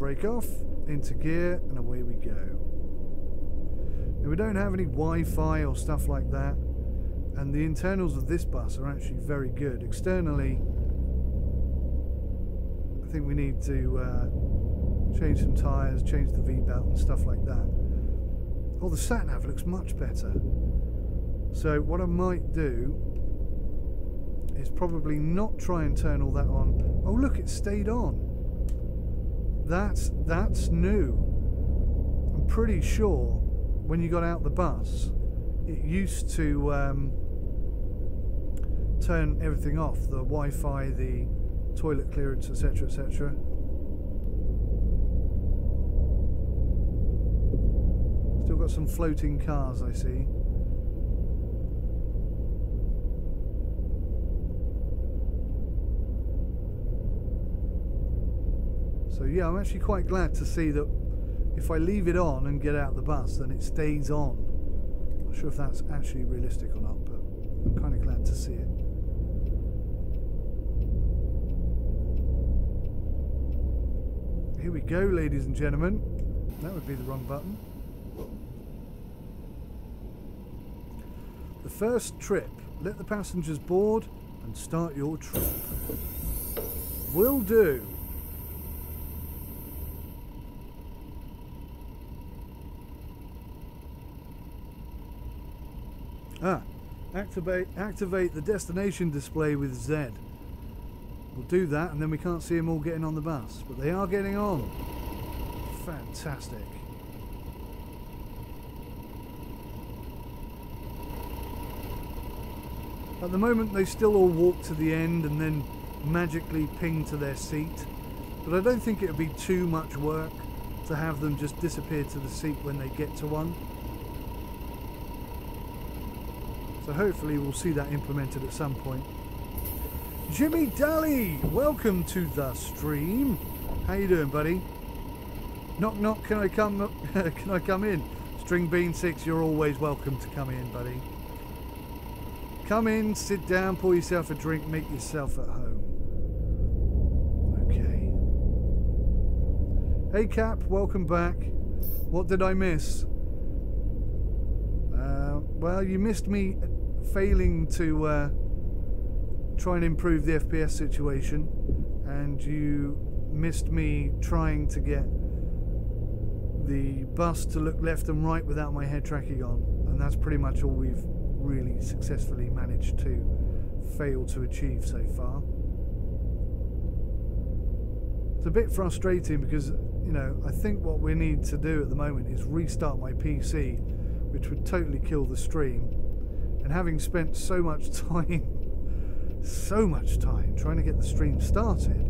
handbrake off, into gear, and away we go. Now, we don't have any Wi-Fi or stuff like that, and the internals of this bus are actually very good. Externally, I think we need to change some tyres, change the V-belt and stuff like that. Oh, the sat-nav looks much better. So what I might do is probably not try and turn all that on. Oh look, it stayed on. That's new. I'm pretty sure when you got out the bus, it used to turn everything off, the Wi-Fi, the toilet clearance, etc, etc. Still got some floating cars, I see. So yeah, I'm actually quite glad to see that if I leave it on and get out the bus, then it stays on. Not sure if that's actually realistic or not, but I'm kind of glad to see it. Here we go, ladies and gentlemen. That would be the wrong button. The first trip. Let the passengers board and start your trip. Will do. Activate the destination display with Z. We'll do that, and then we can't see them all getting on the bus, but they are getting on. Fantastic. At the moment, they still all walk to the end and then magically ping to their seat, but I don't think it would be too much work to have them just disappear to the seat when they get to one. So hopefully we'll see that implemented at some point. Jimmy Daly, welcome to the stream. How you doing, buddy? Knock knock, can I come can I come in? String Bean 6, you're always welcome to come in, buddy. Come in, sit down, pour yourself a drink, make yourself at home. Okay. Hey Cap, welcome back. What did I miss? Well, you missed me failing to try and improve the FPS situation, and you missed me trying to get the bus to look left and right without my head tracking on, and that's pretty much all we've really successfully managed to fail to achieve so far. It's a bit frustrating because, you know, I think what we need to do at the moment is restart my PC, which would totally kill the stream. And having spent so much time trying to get the stream started,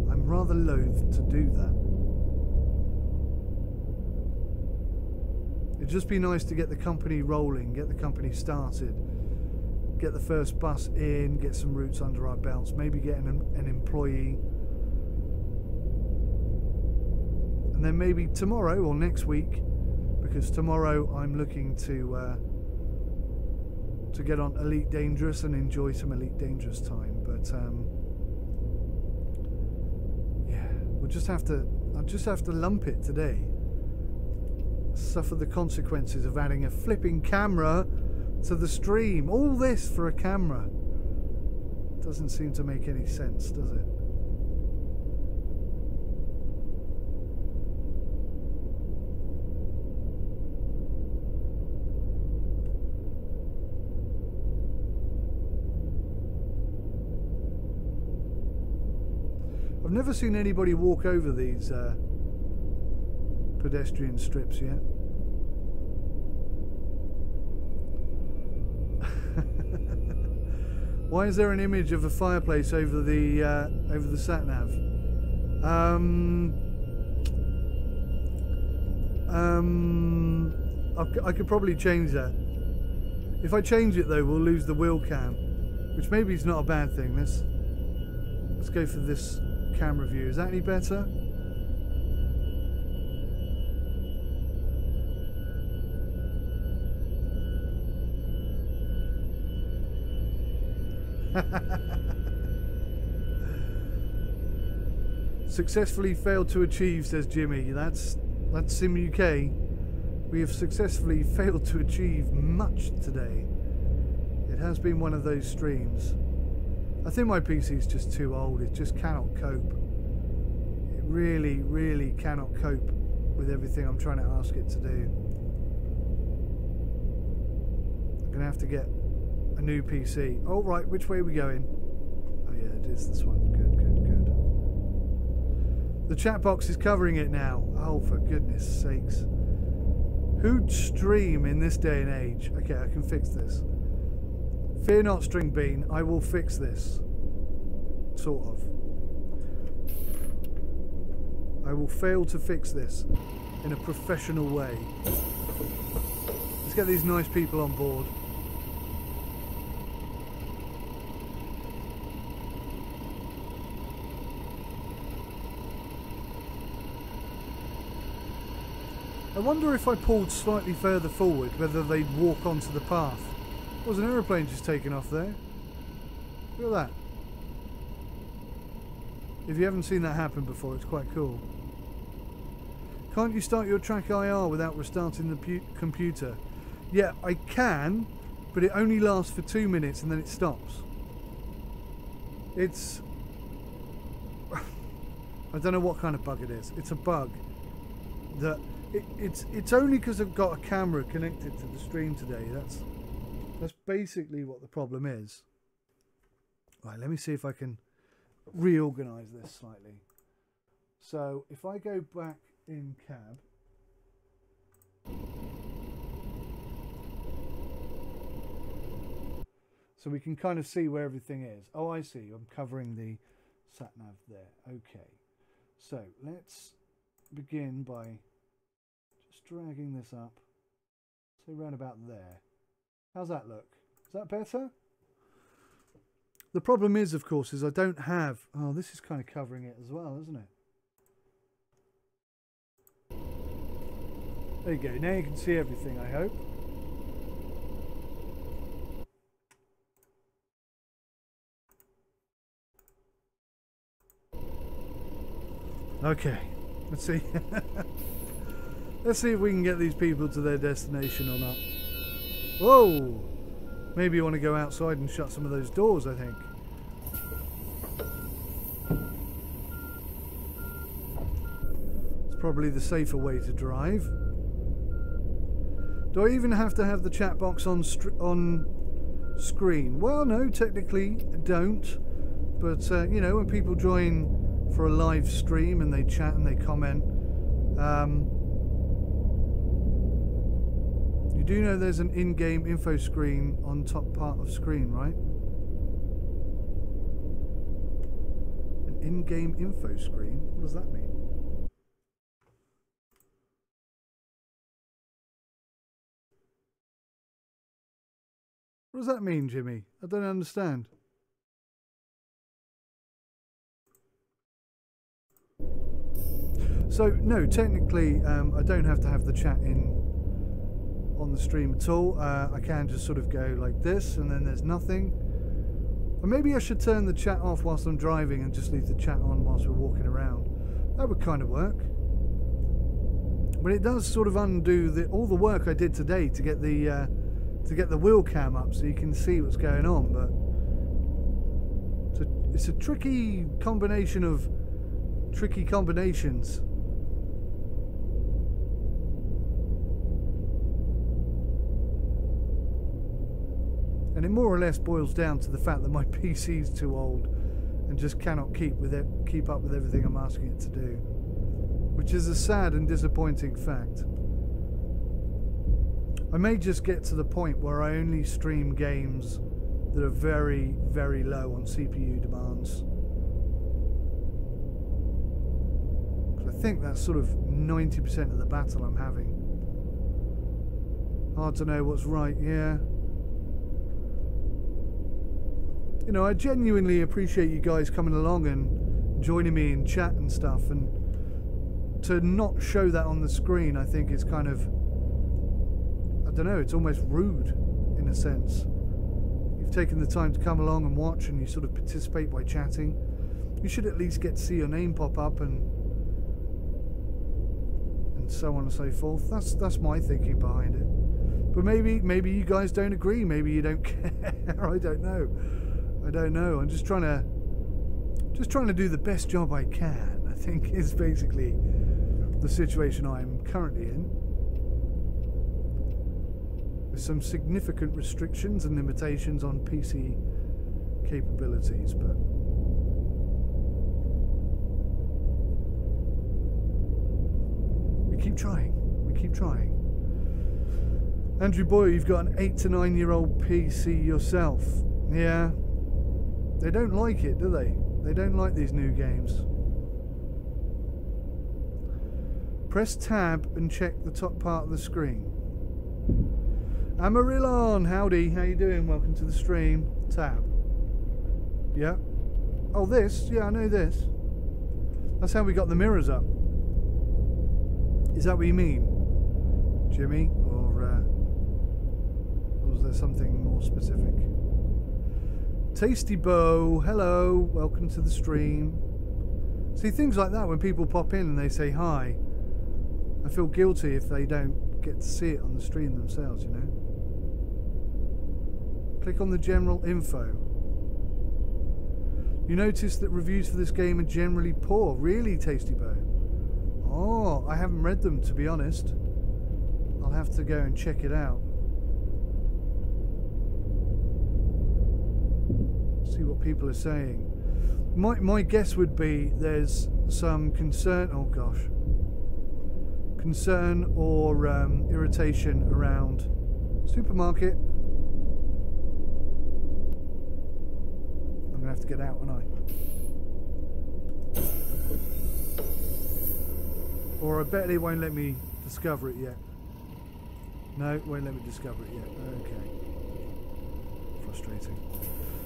I'm rather loath to do that. It'd just be nice to get the company rolling, get the company started, get the first bus in, get some routes under our belts, maybe get an employee. And then maybe tomorrow or next week, because tomorrow I'm looking to get on Elite Dangerous and enjoy some Elite Dangerous time. But yeah, I'll just have to lump it today. Suffer the consequences of adding a flipping camera to the stream. All this for a camera. Doesn't seem to make any sense, does it? I've never seen anybody walk over these pedestrian strips yet. Why is there an image of a fireplace over the sat nav? I could probably change that. If I change it though, we'll lose the wheel cam, which maybe is not a bad thing. Let's go for this camera view. Is that any better? Successfully failed to achieve, says Jimmy. That's Sim UK. We have successfully failed to achieve much today. It has been one of those streams. I think my PC is just too old. It just cannot cope. It really, really cannot cope with everything I'm trying to ask it to do. I'm going to have to get a new PC. Oh, right, which way are we going? Oh, yeah, it is this one. Good, good, good. The chat box is covering it now. Oh, for goodness sakes. Who'd stream in this day and age? Okay, I can fix this. Fear not, String Bean. I will fix this. Sort of. I will fail to fix this in a professional way. Let's get these nice people on board. I wonder if I pulled slightly further forward, whether they'd walk onto the path. There was an aeroplane just taking off there. Look at that. If you haven't seen that happen before, it's quite cool. Can't you start your track IR without restarting the computer? Yeah, I can, but it only lasts for 2 minutes and then it stops. It's... I don't know what kind of bug it is. It's a bug that... It's only because I've got a camera connected to the stream today. That's basically what the problem is. Right, let me see if I can reorganize this slightly. So if I go back in cab, so we can kind of see where everything is. Oh, I see. I'm covering the sat nav there. Okay. So let's begin by just dragging this up. So round about there. How's that look? Is that better? The problem is, of course, is I don't have... Oh, this is kind of covering it as well, isn't it? There you go. Now you can see everything, I hope. Okay. Let's see. Let's see if we can get these people to their destination or not. Whoa! Maybe you want to go outside and shut some of those doors, I think. It's probably the safer way to drive. Do I even have to have the chat box on screen? Well, no, technically I don't. But, you know, when people join for a live stream and they chat and they comment, you do know there's an in-game info screen on top part of screen, right? An in-game info screen? What does that mean? What does that mean, Jimmy? I don't understand. So, no, technically, I don't have to have the chat in on the stream at all. I can just sort of go like this and then there's nothing. Or maybe I should turn the chat off whilst I'm driving and just leave the chat on whilst we're walking around. That would kind of work. But it does sort of undo all the work I did today to get the wheel cam up so you can see what's going on. But it's a tricky combination of tricky combinations. And it more or less boils down to the fact that my PC is too old and just cannot keep up with everything I'm asking it to do, which is a sad and disappointing fact. I may just get to the point where I only stream games that are very, very low on CPU demands. I think that's sort of 90% of the battle I'm having. Hard to know what's right, yeah. You know, I genuinely appreciate you guys coming along and joining me in chat and stuff, and to not show that on the screen I think is kind of, I don't know, it's almost rude in a sense. You've taken the time to come along and watch and you sort of participate by chatting. You should at least get to see your name pop up and so on and so forth. That's my thinking behind it. But maybe you guys don't agree. Maybe you don't care. I don't know. I'm just trying to do the best job I can, I think, is basically the situation I'm currently in. With some significant restrictions and limitations on PC capabilities, but we keep trying. Andrew Boyle, you've got an 8 to 9 year old PC yourself. Yeah. They don't like it, do they? They don't like these new games. Press tab and check the top part of the screen. Amarilon, howdy, how you doing? Welcome to the stream. Tab. Yeah. Oh, this? Yeah, I know this. That's how we got the mirrors up. Is that what you mean, Jimmy? Or was there something more specific? Tasty Bo, hello, welcome to the stream. See, things like that, when people pop in and they say hi, I feel guilty if they don't get to see it on the stream themselves, you know. Click on the general info. You notice that reviews for this game are generally poor. Really, Tasty Bo? Oh, I haven't read them, to be honest. I'll have to go and check it out. See what people are saying. My guess would be there's some concern, oh gosh, concern or irritation around supermarket. I'm gonna have to get out, aren't I? Or I bet it won't let me discover it yet. No, it won't let me discover it yet. Okay. Frustrating.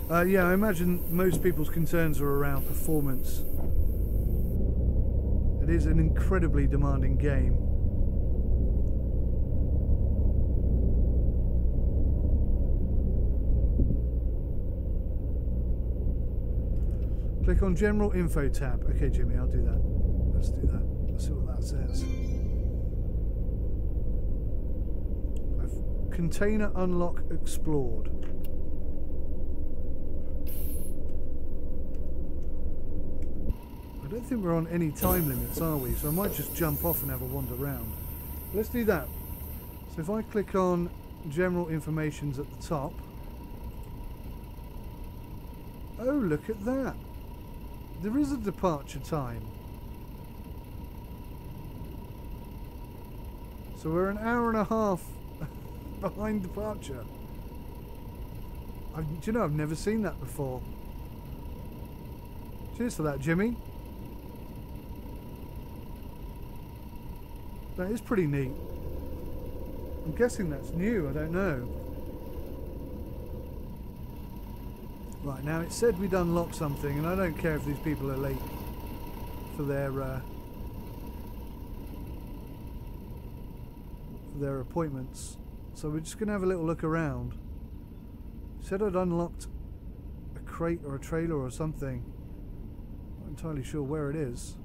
Yeah, I imagine most people's concerns are around performance. It is an incredibly demanding game. Click on General Info tab. Okay, Jimmy, I'll do that. Let's do that. Let's see what that says. Container unlock explored. I don't think we're on any time limits, are we? So I might just jump off and have a wander around. Let's do that. So if I click on general informations at the top. Oh, look at that. There is a departure time. So we're an hour and a half behind departure. Do you know, I've never seen that before. Cheers for that, Jimmy. That is pretty neat. I'm guessing that's new, I don't know. Right, now it said we'd unlock something, and I don't care if these people are late for their appointments. So we're just going to have a little look around. It said I'd unlocked a crate or a trailer or something. Not entirely sure where it is.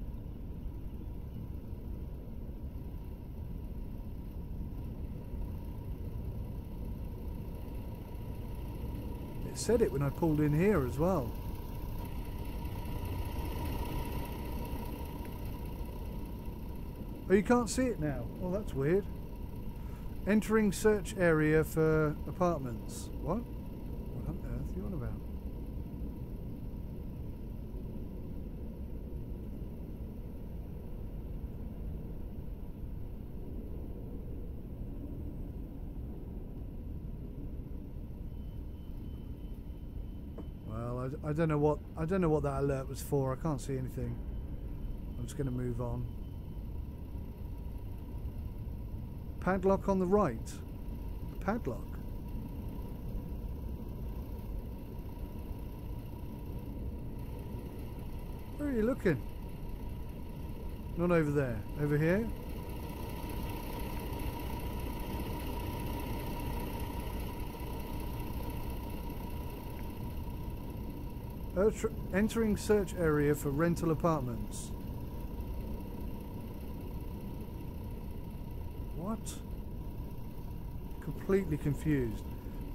It said it when I pulled in here as well. Oh, you can't see it now. Oh, that's weird. Entering search area for apartments. What? What on earth are you on about? Well, I don't know what that alert was for. I can't see anything. I'm just going to move on. Padlock on the right. A padlock. Where are you looking? Not over there. Over here? Entering search area for rental apartments. What? Completely confused.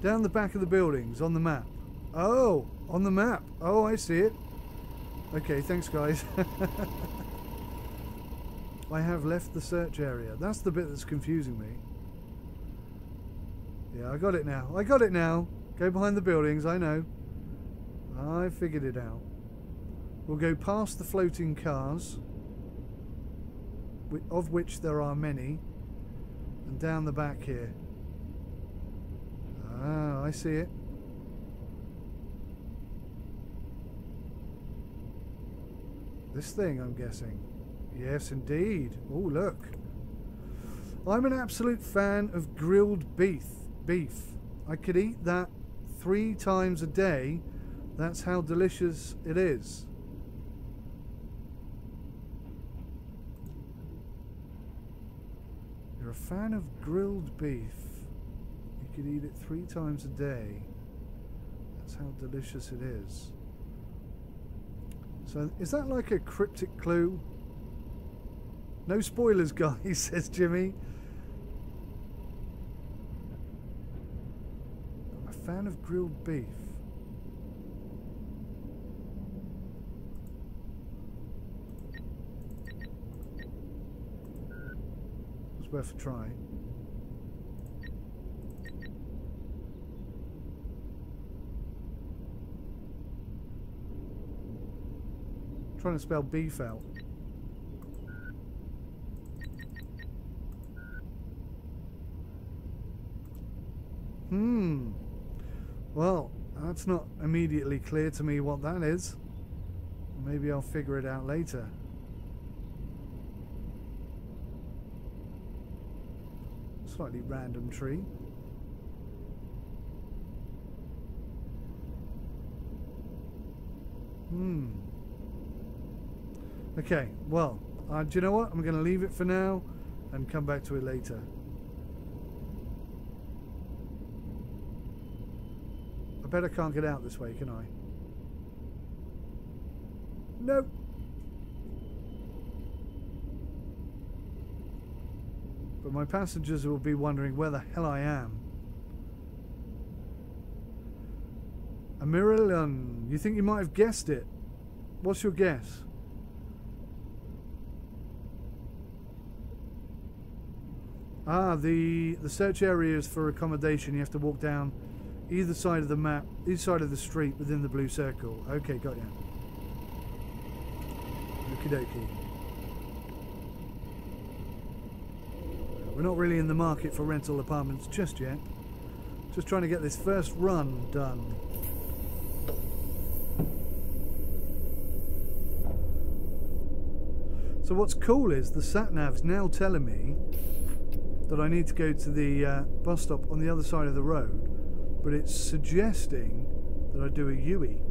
Down the back of the buildings on the map. Oh, on the map. Oh, I see it. Okay, thanks guys. I have left the search area. That's the bit that's confusing me. Yeah, I got it now. I got it now. Go behind the buildings, I know. I figured it out. We'll go past the floating cars, of which there are many, and down the back here. Ah, I see it. This thing, I'm guessing. Yes, indeed. Oh, look. I'm an absolute fan of grilled beef. I could eat that 3 times a day. That's how delicious it is. You're a fan of grilled beef. You could eat it 3 times a day. That's how delicious it is. So, is that like a cryptic clue? No spoilers, guys, says Jimmy. I'm a fan of grilled beef. It's worth a try. Trying to spell beef out. Well, that's not immediately clear to me what that is. Maybe I'll figure it out later. Slightly random tree. Okay, well, do you know what? I'm going to leave it for now and come back to it later. I bet I can't get out this way, can I? Nope. But my passengers will be wondering where the hell I am. Amiralun, you think you might have guessed it? What's your guess? Ah, the search areas for accommodation. You have to walk down either side of the map, either side of the street within the blue circle. Okay, got ya. Okie dokie. We're not really in the market for rental apartments just yet. Just trying to get this first run done. So what's cool is the sat-nav's now telling me that I need to go to the bus stop on the other side of the road, but it's suggesting that I do a UE.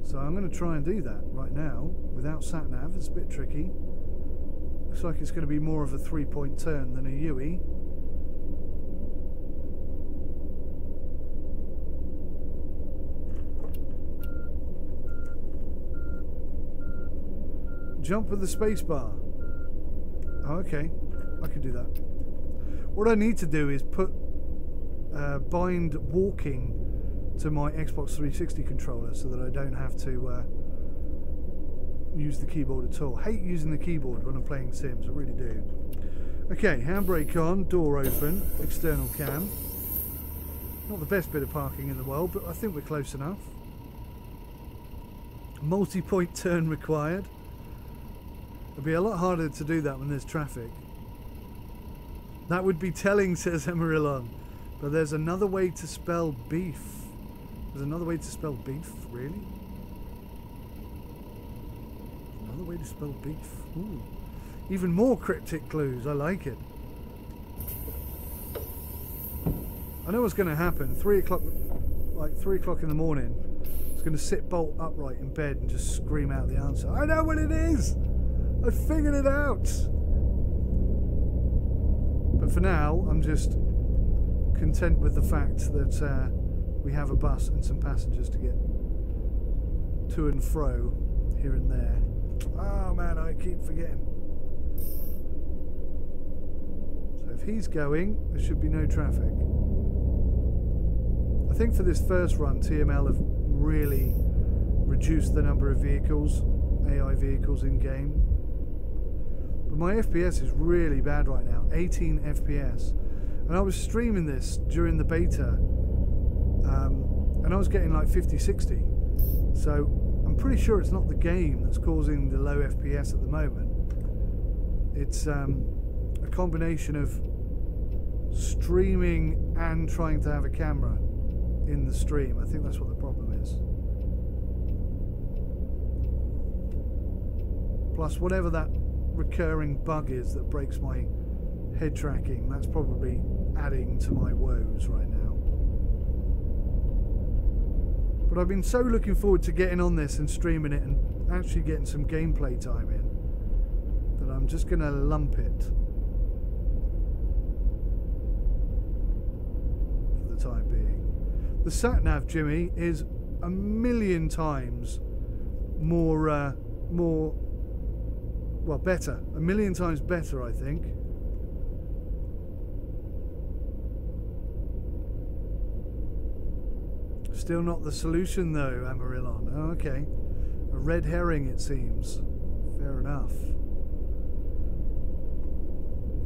So I'm going to try and do that right now without sat-nav. It's a bit tricky. Looks like it's going to be more of a 3-point turn than a UE. Jump with the space bar. Oh, okay. I could do that. What I need to do is put bind walking to my Xbox 360 controller so that I don't have to use the keyboard at all. Hate using the keyboard when I'm playing Sims, I really do. Okay, handbrake on, door open, external cam. Not the best bit of parking in the world, but I think we're close enough. Multi-point turn required. It'll be a lot harder to do that when there's traffic. That would be telling, says Emerilon. But there's another way to spell beef. There's another way to spell beef? Really? Another way to spell beef? Ooh. Even more cryptic clues. I like it. I know what's going to happen. 3 o'clock, like 3 o'clock in the morning. It's going to sit bolt upright in bed and just scream out the answer. I know what it is! I figured it out! But for now, I'm just content with the fact that we have a bus and some passengers to get to and fro here and there. Oh man, I keep forgetting. So if he's going, there should be no traffic. I think for this first run, TML have really reduced the number of vehicles, AI vehicles in game. But my FPS is really bad right now, 18 FPS. And I was streaming this during the beta, and I was getting like 50, 60. So I'm pretty sure it's not the game that's causing the low FPS at the moment. It's a combination of streaming and trying to have a camera in the stream. I think that's what the problem is. Plus whatever that recurring bug is that breaks my head tracking, that's probably adding to my woes right now. But I've been so looking forward to getting on this and streaming it and actually getting some gameplay time in that I'm just going to lump it for the time being. The sat-nav, Jimmy, is a million times more, well, better. A million times better, I think. Still not the solution, though, Amarilon. Oh, okay. A red herring, it seems. Fair enough.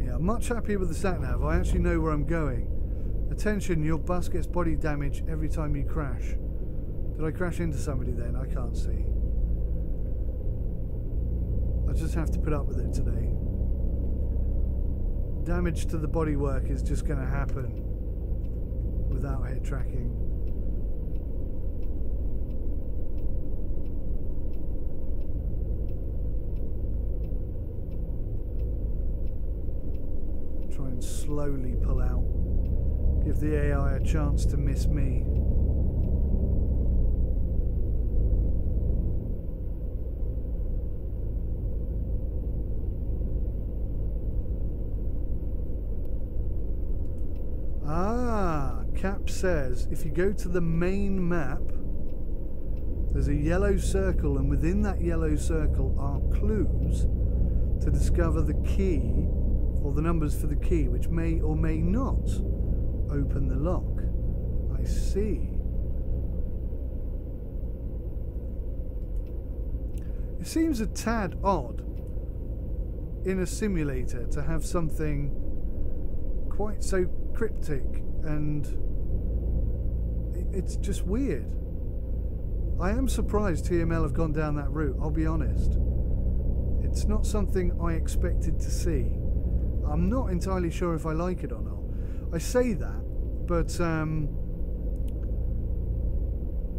Yeah, I'm much happier with the sat-nav. I actually know where I'm going. Attention, your bus gets body damage every time you crash. Did I crash into somebody then? I can't see. I just have to put up with it today. Damage to the bodywork is just going to happen without head tracking. Try and slowly pull out. Give the AI a chance to miss me. Ah, Cap says if you go to the main map, there's a yellow circle, and within that yellow circle are clues to discover the key or the numbers for the key, which may or may not open the lock. I see. It seems a tad odd in a simulator to have something quite so cryptic, and it's just weird. I am surprised TML have gone down that route, I'll be honest. It's not something I expected to see. I'm not entirely sure if I like it or not. I say that, but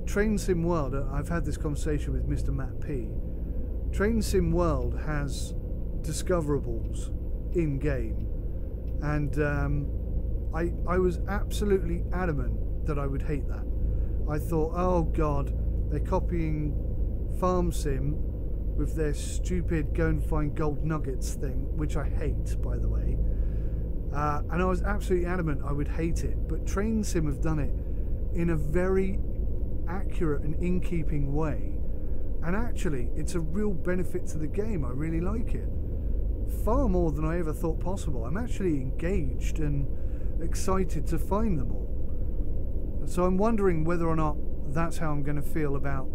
Train Sim World, I've had this conversation with Mr. Matt P. Train Sim World has discoverables in game, and I was absolutely adamant that I would hate that. I thought, oh god, they're copying Farm Sim with their stupid go and find gold nuggets thing, which I hate, by the way. And I was absolutely adamant I would hate it, but Train Sim have done it in a very accurate and in-keeping way. And actually, it's a real benefit to the game. I really like it. Far more than I ever thought possible. I'm actually engaged and excited to find them all. So I'm wondering whether or not that's how I'm going to feel about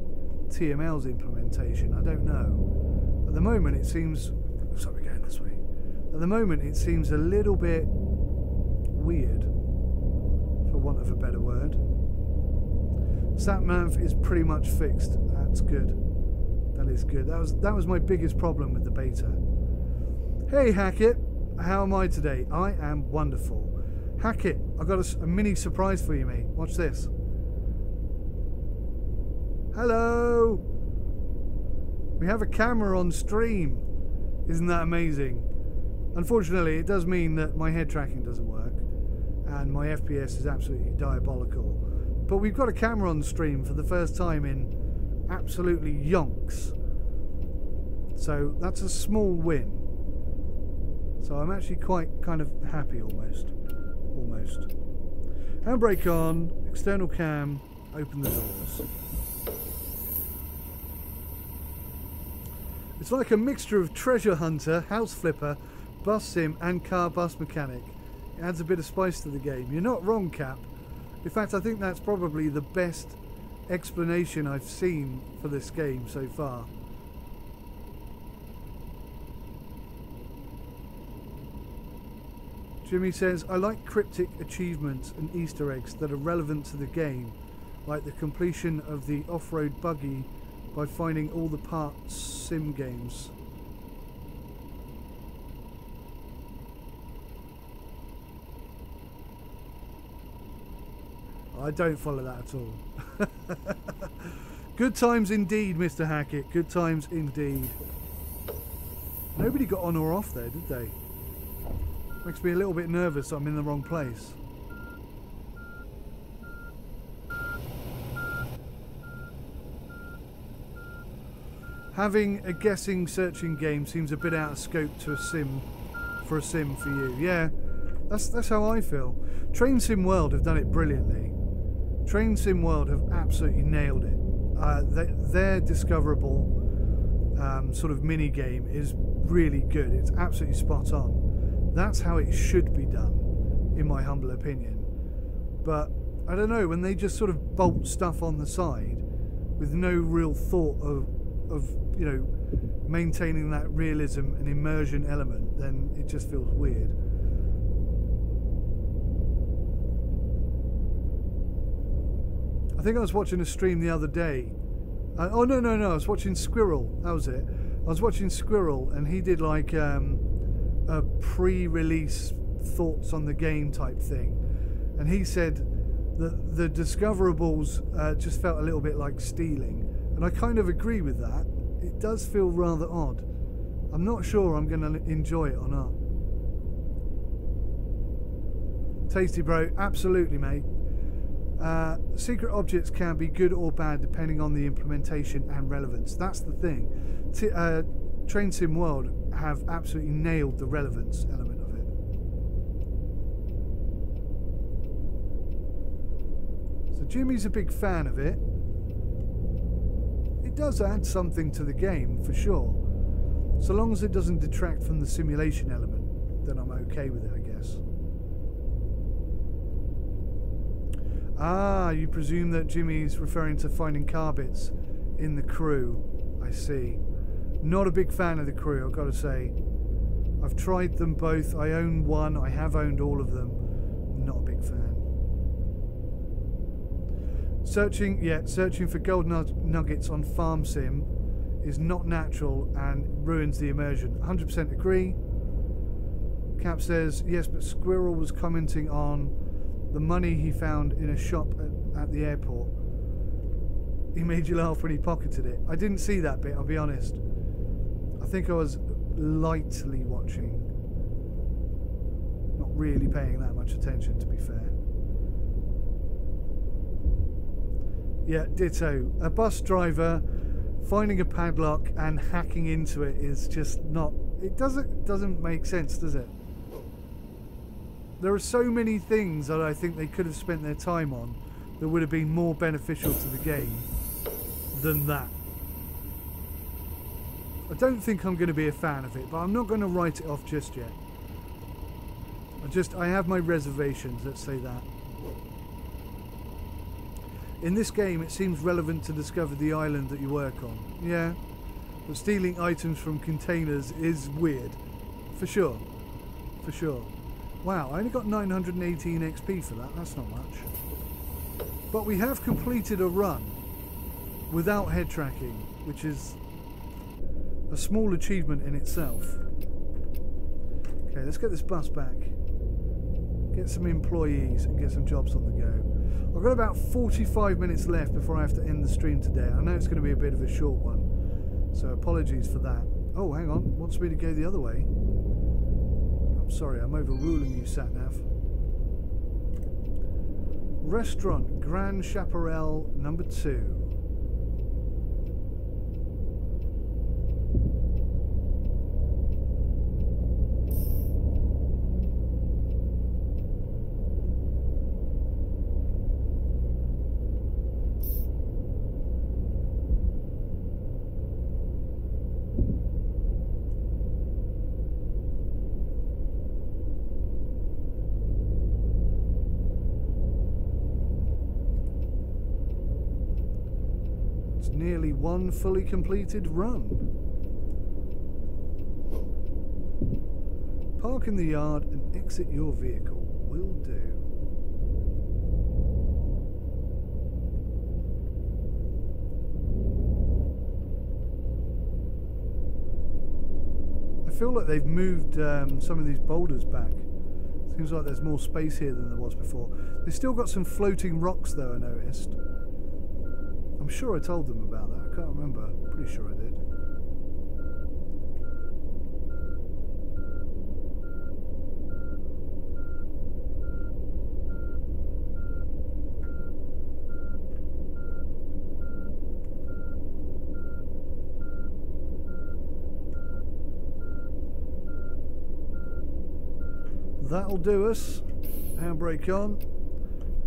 TML's implementation. I don't know. At the moment it seems... Sorry, we're going this way. At the moment it seems a little bit weird, for want of a better word. SatMav is pretty much fixed. That's good. That is good. That was my biggest problem with the beta. Hey Hackett, how am I today? I am wonderful. Hackett, I've got a mini surprise for you, mate. Watch this. Hello! We have a camera on stream. Isn't that amazing? Unfortunately, it does mean that my head tracking doesn't work and my FPS is absolutely diabolical. But we've got a camera on stream for the first time in absolutely yonks. So that's a small win. So I'm actually quite kind of happy almost. Handbrake on, external cam, open the doors. It's like a mixture of treasure hunter, house flipper, bus sim and car bus mechanic. It adds a bit of spice to the game. You're not wrong, Cap. In fact, I think that's probably the best explanation I've seen for this game so far. Jimmy says, I like cryptic achievements and Easter eggs that are relevant to the game, like the completion of the off-road buggy by finding all the parts sim games. I don't follow that at all. Good times indeed, Mr. Hackett. Good times indeed. Nobody got on or off there, did they? Makes me a little bit nervous I'm in the wrong place. Having a guessing searching game seems a bit out of scope to a sim for you. Yeah, that's how I feel. Train Sim World have done it brilliantly. Train Sim World have absolutely nailed it. Their discoverable sort of mini game is really good. It's absolutely spot on. That's how it should be done, in my humble opinion. But I don't know, when they just sort of bolt stuff on the side with no real thought of you know, maintaining that realism and immersion element, then it just feels weird. I think I was watching a stream the other day. Oh no, I was watching Squirrel. That was it. I was watching Squirrel, and he did like a pre-release thoughts on the game type thing, and he said that the discoverables just felt a little bit like stealing, and I kind of agree with that. It does feel rather odd. I'm not sure I'm going to enjoy it or not. Tasty bro, absolutely mate. Secret objects can be good or bad depending on the implementation and relevance. That's the thing. Train Sim World have absolutely nailed the relevance element of it. So Jimmy's a big fan of it. It does add something to the game for sure. So long as it doesn't detract from the simulation element, then I'm okay with it, I guess. Ah, you presume that Jimmy's referring to finding car bits in the crew. I see. Not a big fan of the crew, I've got to say. I've tried them both. I own one. I have owned all of them. Not a big fan. Searching for gold nuggets on Farm Sim is not natural and ruins the immersion. 100% agree. Cap says, yes, but Squirrel was commenting on the money he found in a shop at the airport. He made you laugh when he pocketed it. I didn't see that bit, I'll be honest. I think I was lightly watching. Not really paying that much attention, to be fair. Yeah, ditto. A bus driver finding a padlock and hacking into it is just not... It doesn't make sense, does it? There are so many things that I think they could have spent their time on that would have been more beneficial to the game than that. I don't think I'm going to be a fan of it, but I'm not going to write it off just yet. I have my reservations, let's say that. In this game, it seems relevant to discover the island that you work on. Yeah, but stealing items from containers is weird. For sure. For sure. Wow, I only got 918 XP for that. That's not much. But we have completed a run without head tracking, which is a small achievement in itself. Okay, let's get this bus back. Get some employees and get some jobs on the go. I've got about 45 minutes left before I have to end the stream today. I know it's going to be a bit of a short one, so apologies for that. Oh, hang on. Wants me to go the other way. I'm sorry, I'm overruling you, Satnav. Restaurant, Grand Chaparral, number 2. one fully completed run. Park in the yard and exit your vehicle. Will do. I feel like they've moved some of these boulders back. Seems like there's more space here than there was before. They've still got some floating rocks though, I noticed. I'm sure I told them about that. I can't remember. Pretty sure I did. That'll do us. Handbrake on.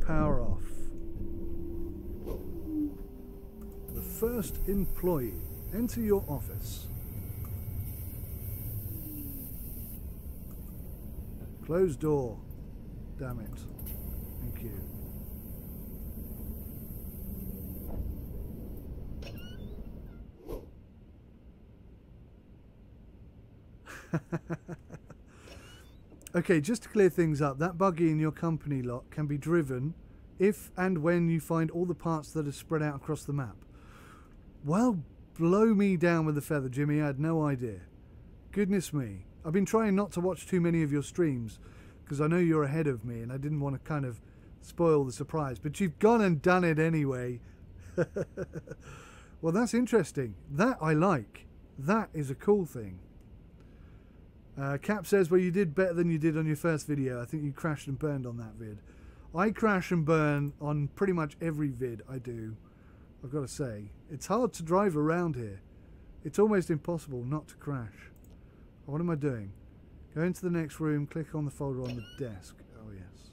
Power off. The first employee. Enter your office. Close door. Damn it. Thank you. Okay, just to clear things up, that buggy in your company lot can be driven if and when you find all the parts that are spread out across the map. Well, blow me down with a feather, Jimmy. I had no idea. Goodness me. I've been trying not to watch too many of your streams because I know you're ahead of me and I didn't want to kind of spoil the surprise. But you've gone and done it anyway. Well, that's interesting. That I like. That is a cool thing. Cap says, well, you did better than you did on your first video. I think you crashed and burned on that vid. I crash and burn on pretty much every vid I do, I've got to say. It's hard to drive around here. It's almost impossible not to crash. What am I doing? Go into the next room, click on the folder on the desk. Oh, yes.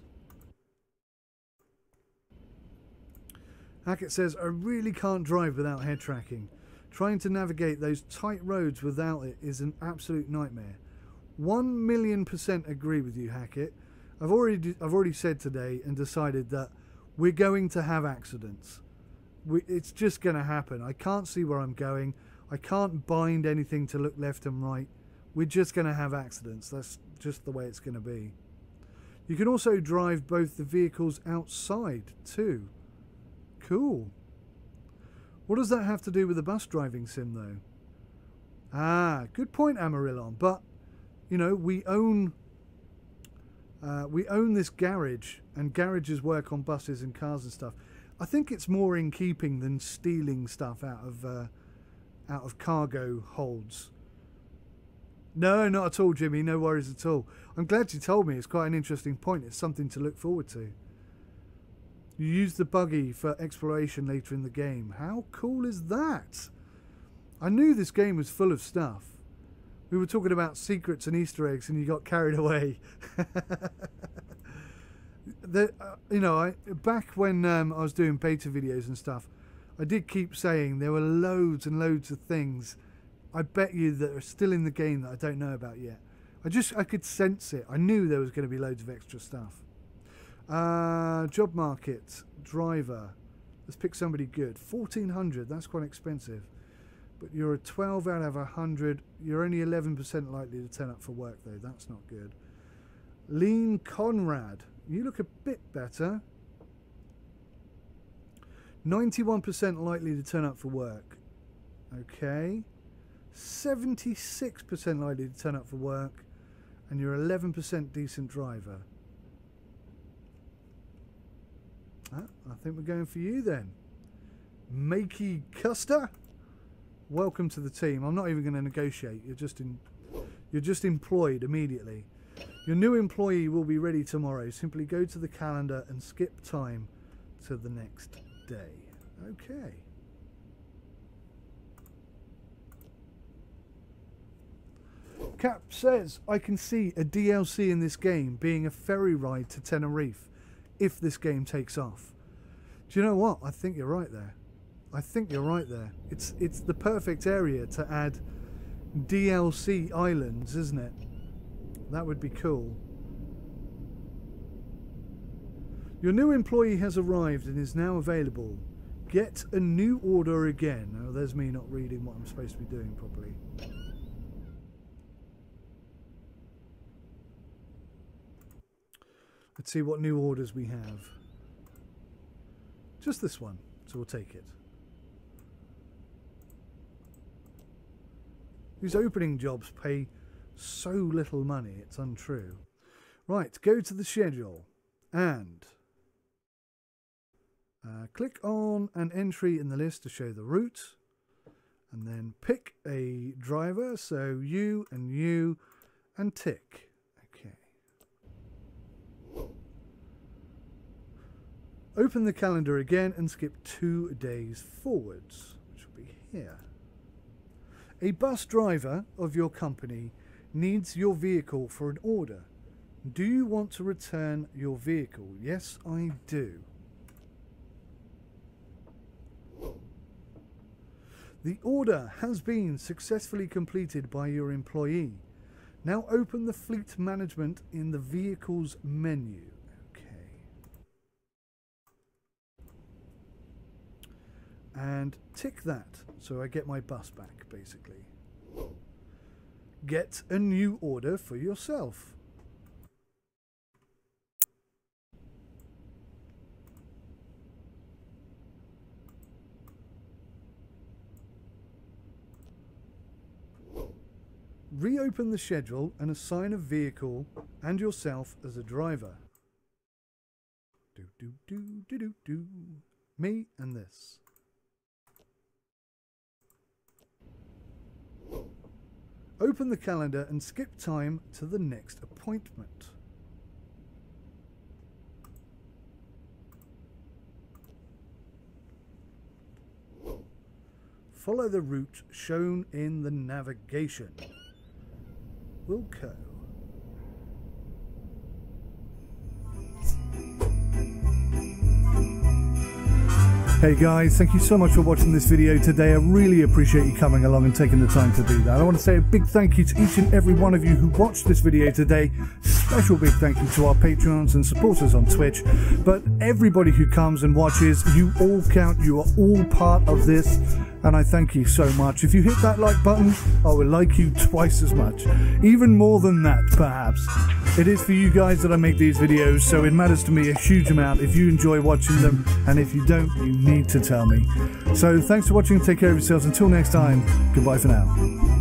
Hackett says, I really can't drive without head tracking. Trying to navigate those tight roads without it is an absolute nightmare. 1,000,000% agree with you, Hackett. I've already said today and decided that we're going to have accidents. It's just going to happen. I can't see where I'm going. I can't bind anything to look left and right. We're just going to have accidents. That's just the way it's going to be. You can also drive both the vehicles outside too. Cool. What does that have to do with the bus driving sim though? Ah, good point, Amarillon. But you know, we own this garage, and garages work on buses and cars and stuff. I think it's more in keeping than stealing stuff out of cargo holds. No, not at all, Jimmy. No worries at all. I'm glad you told me. It's quite an interesting point. It's something to look forward to. You use the buggy for exploration later in the game. How cool is that? I knew this game was full of stuff. We were talking about secrets and Easter eggs and you got carried away. You know, back when I was doing beta videos and stuff, I did keep saying there were loads and loads of things I bet you that are still in the game that I don't know about yet. I could sense it. I knew there was going to be loads of extra stuff. Job market, driver. Let's pick somebody good. 1,400, that's quite expensive. But you're a 12 out of 100. You're only 11% likely to turn up for work, though. That's not good. Lean Conrad. You look a bit better. 91% likely to turn up for work. Okay. 76% likely to turn up for work. And you're 11% decent driver. I think we're going for you then. Makey Custer. Welcome to the team. I'm not even going to negotiate. You're just employed immediately. Your new employee will be ready tomorrow. Simply go to the calendar and skip time to the next day. Okay. Cap says, I can see a DLC in this game being a ferry ride to Tenerife if this game takes off. Do you know what? I think you're right there. I think you're right there. It's the perfect area to add DLC islands, isn't it? That would be cool. Your new employee has arrived and is now available. Get a new order again. Now, there's me not reading what I'm supposed to be doing properly. Let's see what new orders we have. Just this one, so we'll take it. These opening jobs pay so little money, it's untrue. Right, go to the schedule and click on an entry in the list to show the route, and then pick a driver, so you, and tick. Okay. Open the calendar again and skip 2 days forwards, which will be here. A bus driver of your company needs your vehicle for an order. Do you want to return your vehicle? Yes, I do. The order has been successfully completed by your employee. Now open the fleet management in the vehicles menu. Okay. And tick that so I get my bus back, basically. Get a new order for yourself. Reopen the schedule and assign a vehicle and yourself as a driver. Me and this. Open the calendar and skip time to the next appointment. Follow the route shown in the navigation. Wilco. Hey guys, thank you so much for watching this video today. I really appreciate you coming along and taking the time to do that. I want to say a big thank you to each and every one of you who watched this video today. Special big thank you to our Patreons and supporters on Twitch. But everybody who comes and watches, you all count, you are all part of this. And I thank you so much. If you hit that like button, I will like you twice as much. Even more than that, perhaps. It is for you guys that I make these videos, so it matters to me a huge amount if you enjoy watching them, and if you don't, you need to tell me. So thanks for watching, take care of yourselves, until next time, goodbye for now.